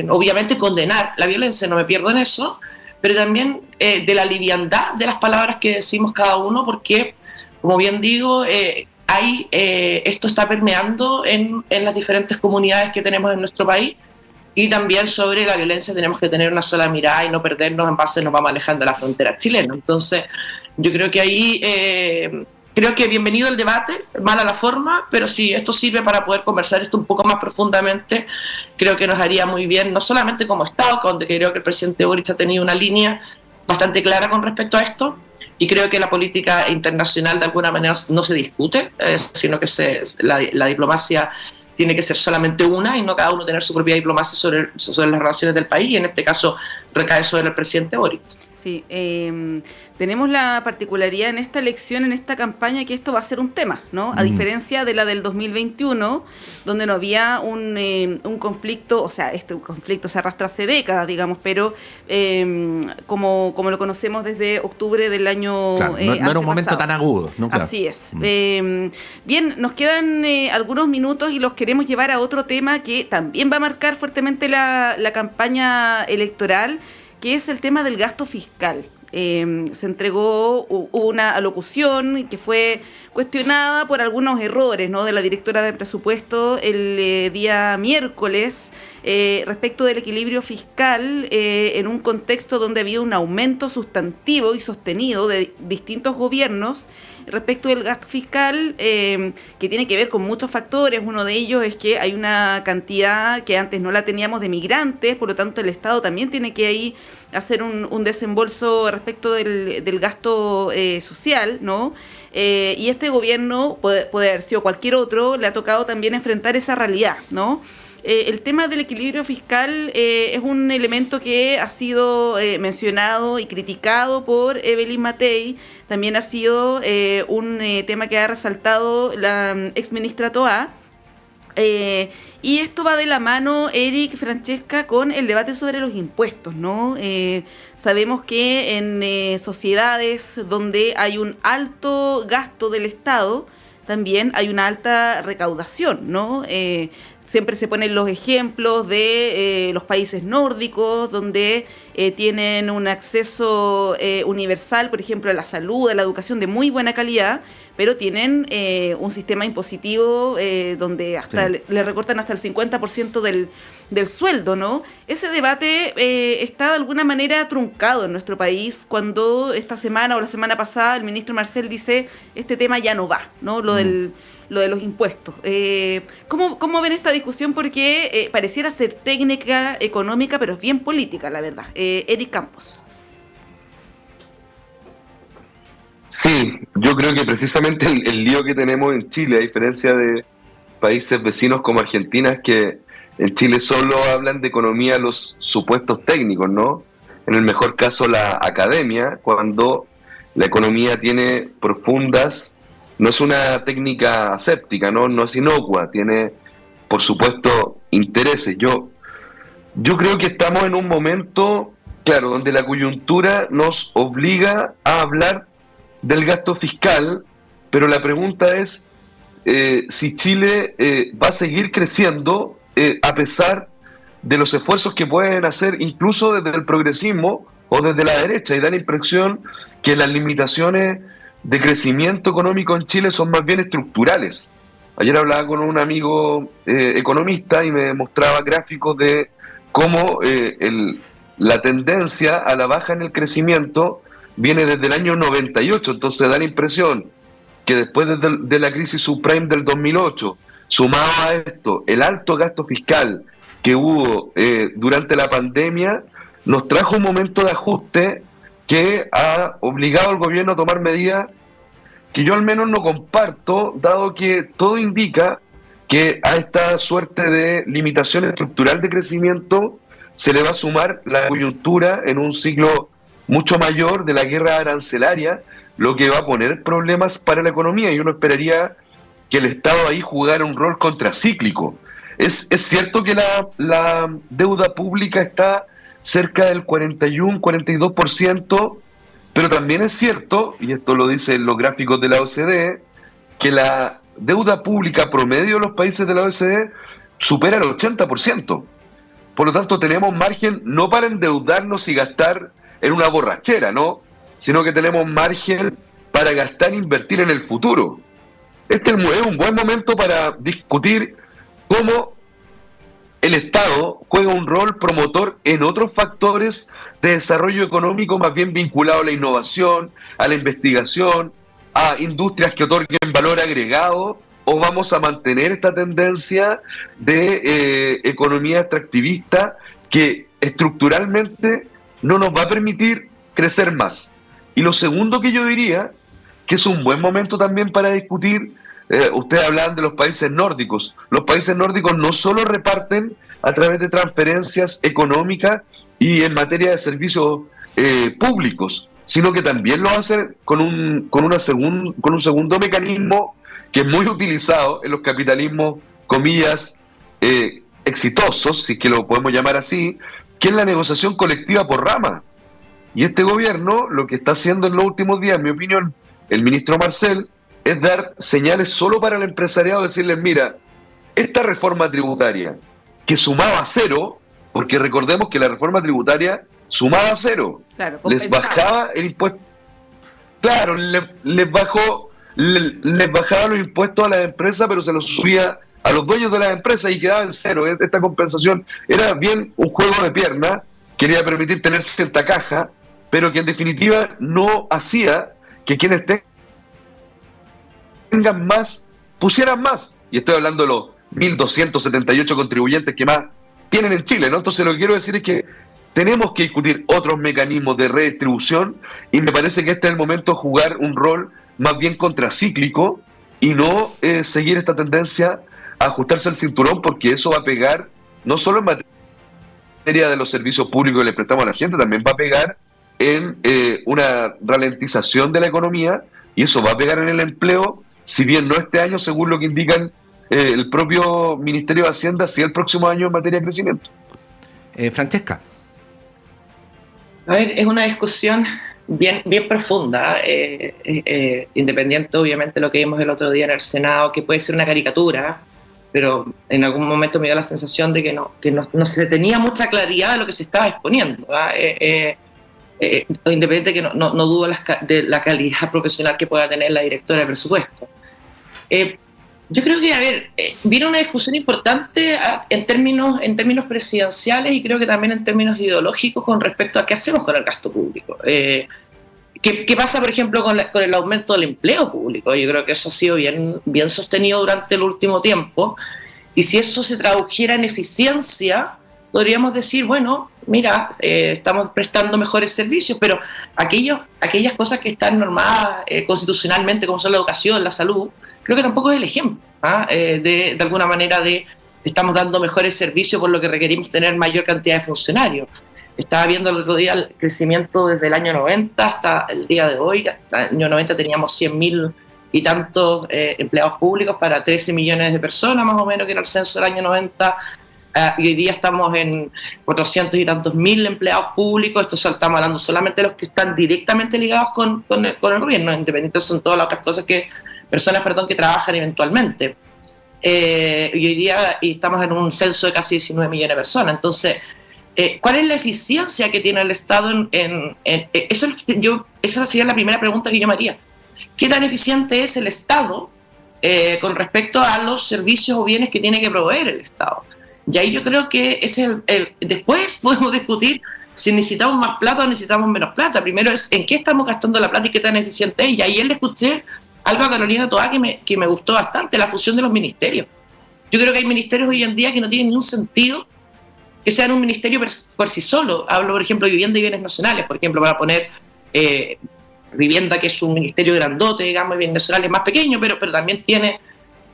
Speaker 4: obviamente condenar la violencia, no me pierdo en eso, pero también de la liviandad de las palabras que decimos cada uno, porque, como bien digo, esto está permeando en las diferentes comunidades que tenemos en nuestro país, y también sobre la violencia tenemos que tener una sola mirada y no perdernos en base, nos vamos alejando de la frontera chilena. Entonces, yo creo que ahí, creo que bienvenido el debate, mala la forma, pero si esto sirve para poder conversar esto un poco más profundamente, creo que nos haría muy bien, no solamente como Estado, donde creo que el presidente Boric ha tenido una línea bastante clara con respecto a esto, y creo que la política internacional de alguna manera no se discute, sino que la diplomacia tiene que ser solamente una y no cada uno tener su propia diplomacia sobre las relaciones del país, y en este caso recae sobre el presidente Boric.
Speaker 2: Sí, tenemos la particularidad en esta elección, en esta campaña, que esto va a ser un tema, ¿no? A diferencia de la del 2021, donde no había un conflicto, o sea, un conflicto se arrastra hace décadas, digamos, pero como lo conocemos desde octubre del año
Speaker 1: claro, no era un momento tan agudo, ¿no? Claro.
Speaker 2: Así es. Bien, nos quedan algunos minutos y los queremos llevar a otro tema que también va a marcar fuertemente la campaña electoral, que es el tema del gasto fiscal. Se entregó una alocución que fue cuestionada por algunos errores, ¿no?, de la directora de presupuesto el día miércoles respecto del equilibrio fiscal en un contexto donde había un aumento sustantivo y sostenido de distintos gobiernos respecto del gasto fiscal, que tiene que ver con muchos factores. Uno de ellos es que hay una cantidad que antes no la teníamos de migrantes, por lo tanto el Estado también tiene que ahí hacer un desembolso respecto del gasto social, ¿no? Y este gobierno, puede haber sido cualquier otro, le ha tocado también enfrentar esa realidad, ¿no? El tema del equilibrio fiscal es un elemento que ha sido mencionado y criticado por Evelyn Matei. También ha sido un tema que ha resaltado la exministra Toá. Y esto va de la mano, Eric, Francesca, con el debate sobre los impuestos, ¿no? Sabemos que en sociedades donde hay un alto gasto del Estado, también hay una alta recaudación, ¿no? Siempre se ponen los ejemplos de los países nórdicos, donde tienen un acceso universal, por ejemplo, a la salud, a la educación de muy buena calidad, pero tienen un sistema impositivo donde hasta le recortan hasta el 50% del sueldo, ¿no? Ese debate está de alguna manera truncado en nuestro país, cuando esta semana o la semana pasada el ministro Marcel dice, este tema ya no va, ¿no? Lo de los impuestos. ¿Cómo ven esta discusión? Porque pareciera ser técnica, económica, pero es bien política, la verdad. Eric Campos.
Speaker 3: Sí, yo creo que precisamente el lío que tenemos en Chile, a diferencia de países vecinos como Argentina, es que en Chile solo hablan de economía los supuestos técnicos, ¿no? En el mejor caso la academia, cuando la economía tiene profundas, no es una técnica aséptica, no es inocua, tiene, por supuesto, intereses. Yo creo que estamos en un momento, claro, donde la coyuntura nos obliga a hablar del gasto fiscal, pero la pregunta es si Chile va a seguir creciendo a pesar de los esfuerzos que pueden hacer incluso desde el progresismo o desde la derecha, y da la impresión que las limitaciones de crecimiento económico en Chile son más bien estructurales. Ayer hablaba con un amigo economista y me mostraba gráficos de cómo la tendencia a la baja en el crecimiento viene desde el año 98, entonces da la impresión que después de la crisis subprime del 2008, sumado a esto, el alto gasto fiscal que hubo durante la pandemia, nos trajo un momento de ajuste que ha obligado al gobierno a tomar medidas que yo al menos no comparto, dado que todo indica que a esta suerte de limitación estructural de crecimiento se le va a sumar la coyuntura en un ciclo mucho mayor de la guerra arancelaria, lo que va a poner problemas para la economía, y uno esperaría que el Estado ahí jugara un rol contracíclico. Es cierto que la deuda pública está cerca del 41-42%, pero también es cierto, y esto lo dicen los gráficos de la OCDE, que la deuda pública promedio de los países de la OCDE supera el 80%. Por lo tanto, tenemos margen no para endeudarnos y gastar en una borrachera, ¿no?, sino que tenemos margen para gastar e invertir en el futuro. Este es un buen momento para discutir cómo el Estado juega un rol promotor en otros factores de desarrollo económico más bien vinculado a la innovación, a la investigación, a industrias que otorguen valor agregado, o vamos a mantener esta tendencia de economía extractivista que estructuralmente no nos va a permitir crecer más. Y lo segundo que yo diría, que es un buen momento también para discutir, ustedes hablan de los países nórdicos. Los países nórdicos no solo reparten a través de transferencias económicas y en materia de servicios públicos, sino que también lo hacen con un segundo mecanismo que es muy utilizado en los capitalismos, comillas, exitosos, si es que lo podemos llamar así, que es la negociación colectiva por rama. Y este gobierno lo que está haciendo en los últimos días, en mi opinión, el ministro Marcel, es dar señales solo para el empresariado, decirles, mira, esta reforma tributaria que sumaba cero, porque recordemos que la reforma tributaria sumaba cero,
Speaker 2: claro,
Speaker 3: les bajaba el impuesto, claro, les bajaba los impuestos a las empresas, pero se los subía a los dueños de las empresas y quedaba en cero. Esta compensación era bien un juego de piernas, quería permitir tener cierta caja, pero que en definitiva no hacía que quienes tengan más, pusieran más. Y estoy hablando de los 1.278 contribuyentes que más tienen en Chile, ¿no? Entonces lo que quiero decir es que tenemos que discutir otros mecanismos de redistribución, y me parece que este es el momento de jugar un rol más bien contracíclico y no seguir esta tendencia a ajustarse al cinturón, porque eso va a pegar no solo en materia de los servicios públicos que le prestamos a la gente, también va a pegar en una ralentización de la economía, y eso va a pegar en el empleo, si bien no este año, según lo que indican el propio Ministerio de Hacienda, sí el próximo año en materia de crecimiento.
Speaker 1: Francesca.
Speaker 4: A ver, es una discusión bien profunda, independiente obviamente de lo que vimos el otro día en el Senado, que puede ser una caricatura, pero en algún momento me dio la sensación de que no se tenía mucha claridad de lo que se estaba exponiendo, independiente de que no dudo de la calidad profesional que pueda tener la directora de presupuesto. Yo creo que, viene una discusión importante en términos presidenciales, y creo que también en términos ideológicos con respecto a qué hacemos con el gasto público. ¿Qué pasa, por ejemplo, con el aumento del empleo público? Yo creo que eso ha sido bien sostenido durante el último tiempo, y si eso se tradujera en eficiencia, podríamos decir, bueno, mira, estamos prestando mejores servicios, pero aquellas cosas que están normadas constitucionalmente, como son la educación, la salud, creo que tampoco es el ejemplo, de alguna manera estamos dando mejores servicios, por lo que requerimos tener mayor cantidad de funcionarios. Estaba viendo el otro día el crecimiento desde el año 90 hasta el día de hoy. En el año 90 teníamos 100.000 y tantos empleados públicos para 13 millones de personas, más o menos, que era el censo del año 90. Y hoy día estamos en 400 y tantos mil empleados públicos. Esto estamos hablando solamente de los que están directamente ligados con el gobierno, independientes son todas las otras cosas personas que trabajan eventualmente. Y hoy día estamos en un censo de casi 19 millones de personas. Entonces, ¿cuál es la eficiencia que tiene el Estado esa sería la primera pregunta que yo me haría. ¿Qué tan eficiente es el Estado con respecto a los servicios o bienes que tiene que proveer el Estado? Y ahí yo creo que después podemos discutir si necesitamos más plata o necesitamos menos plata. Primero es en qué estamos gastando la plata y qué tan eficiente es. Y ahí le escuché algo a Carolina Toá que me gustó bastante, la fusión de los ministerios. Yo creo que hay ministerios hoy en día que no tienen ningún sentido que sean un ministerio por sí solo. Hablo, por ejemplo, de vivienda y bienes nacionales, por ejemplo, para poner vivienda, que es un ministerio grandote, digamos, y bienes nacionales más pequeño, pero también tiene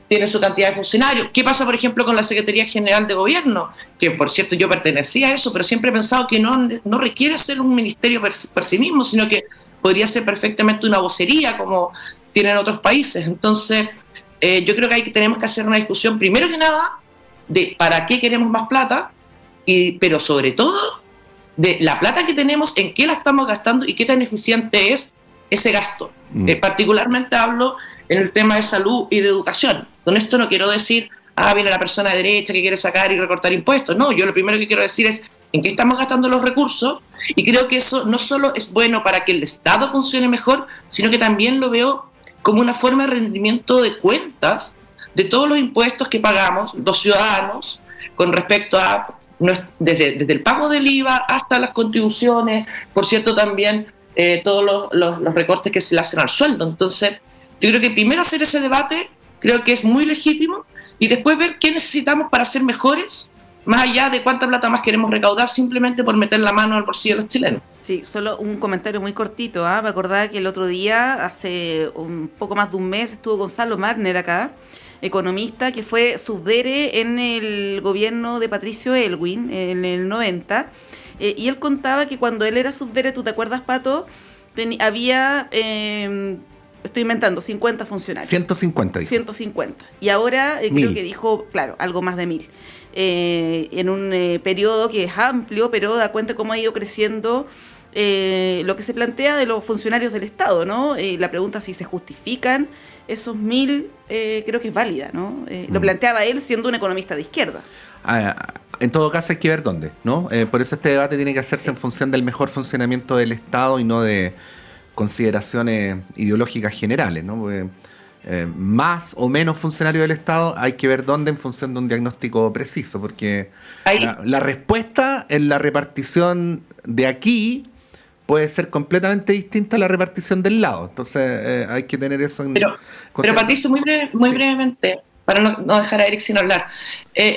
Speaker 4: tiene su cantidad de funcionarios. ¿Qué pasa, por ejemplo, con la Secretaría General de Gobierno? Que, por cierto, yo pertenecía a eso, pero siempre he pensado que no requiere ser un ministerio por sí mismo, sino que podría ser perfectamente una vocería, como tienen otros países. Entonces, yo creo que tenemos que hacer una discusión, primero que nada, de para qué queremos más plata, pero sobre todo, de la plata que tenemos, en qué la estamos gastando y qué tan eficiente es ese gasto. Particularmente hablo en el tema de salud y de educación. Con esto no quiero decir, viene la persona de derecha que quiere sacar y recortar impuestos. No, yo lo primero que quiero decir es en qué estamos gastando los recursos, y creo que eso no solo es bueno para que el Estado funcione mejor, sino que también lo veo como una forma de rendimiento de cuentas de todos los impuestos que pagamos los ciudadanos con respecto a desde el pago del IVA hasta las contribuciones, por cierto también todos los recortes que se le hacen al sueldo. Entonces, yo creo que primero hacer ese debate, creo que es muy legítimo, y después ver qué necesitamos para ser mejores, más allá de cuánta plata más queremos recaudar simplemente por meter la mano al bolsillo de los chilenos.
Speaker 2: Sí, solo un comentario muy cortito. Me acordaba que el otro día, hace un poco más de un mes, estuvo Gonzalo Marner acá, economista, que fue subdere en el gobierno de Patricio Elwin en el 90, y él contaba que cuando él era subdere, ¿tú te acuerdas, Pato? Había... estoy inventando, 50 funcionarios.
Speaker 1: 150. Dijo.
Speaker 2: 150. Y ahora creo que dijo, claro, algo más de 1000. En un periodo que es amplio, pero da cuenta cómo ha ido creciendo lo que se plantea de los funcionarios del Estado, ¿no? La pregunta si se justifican esos 1000, creo que es válida, ¿no? Lo planteaba él siendo un economista de izquierda.
Speaker 1: En todo caso hay que ver dónde, ¿no? Por eso este debate tiene que hacerse en función del mejor funcionamiento del Estado y no de consideraciones ideológicas generales, ¿no? Porque, más o menos funcionarios del Estado hay que ver dónde en función de un diagnóstico preciso, porque la respuesta en la repartición de aquí puede ser completamente distinta a la repartición del lado. Entonces hay que tener eso en
Speaker 4: Pero Patricio, muy brevemente, para no dejar a Eric sin hablar,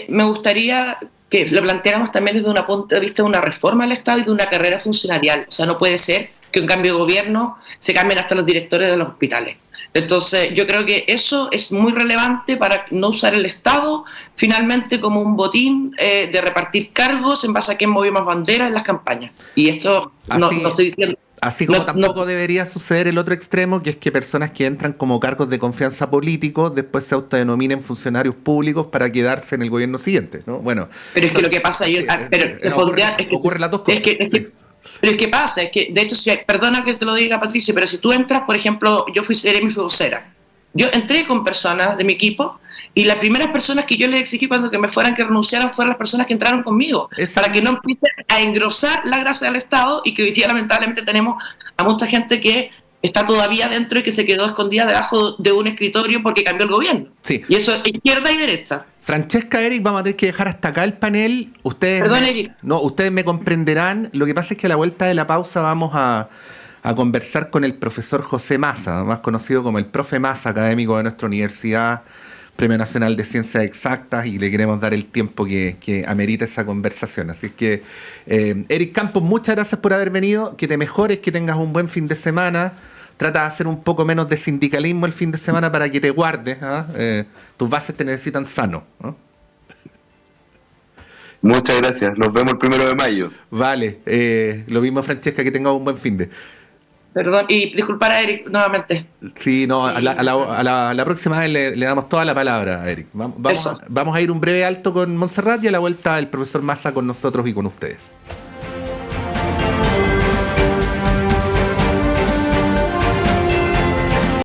Speaker 4: me gustaría que lo planteáramos también desde un punto de vista de una reforma del Estado y de una carrera funcionarial. O sea, no puede ser que un cambio de gobierno se cambien hasta los directores de los hospitales. Entonces, yo creo que eso es muy relevante para no usar el Estado finalmente como un botín de repartir cargos en base a quién movió más banderas en las campañas. Y esto no estoy diciendo...
Speaker 1: Así como tampoco debería suceder el otro extremo, que es que personas que entran como cargos de confianza políticos después se autodenominen funcionarios públicos para quedarse en el gobierno siguiente, ¿no? Bueno,
Speaker 4: pero es que lo que pasa...
Speaker 1: ocurren las dos cosas.
Speaker 4: Pero es que pasa, es que de hecho, perdona que te lo diga, Patricio, pero si tú entras, por ejemplo, yo fui seremi vocera, yo entré con personas de mi equipo y las primeras personas que yo les exigí cuando que me fueran que renunciaran fueron las personas que entraron conmigo, para que no empiecen a engrosar la grasa del Estado, y que hoy día lamentablemente tenemos a mucha gente que está todavía dentro y que se quedó escondida debajo de un escritorio porque cambió el gobierno.
Speaker 1: Sí.
Speaker 4: Y eso es izquierda y derecha.
Speaker 1: Francesca, Eric, vamos a tener que dejar hasta acá el panel. Ustedes me comprenderán. Lo que pasa es que a la vuelta de la pausa vamos a conversar con el profesor José Massa, más conocido como el profe Massa, académico de nuestra universidad, Premio Nacional de Ciencias Exactas, y le queremos dar el tiempo que amerita esa conversación. Así es que, Eric Campos, muchas gracias por haber venido. Que te mejores, que tengas un buen fin de semana. Trata de hacer un poco menos de sindicalismo el fin de semana para que te guardes. Tus bases te necesitan sano.
Speaker 3: Muchas gracias. Nos vemos el 1 de mayo.
Speaker 1: Vale. Lo mismo, Francesca, que tengas un buen fin de.
Speaker 4: Perdón, y disculpar a Eric nuevamente.
Speaker 1: Sí, no, a la próxima vez le damos toda la palabra a Eric. Vamos a ir un breve alto con Montserrat y a la vuelta el profesor Massa con nosotros y con ustedes.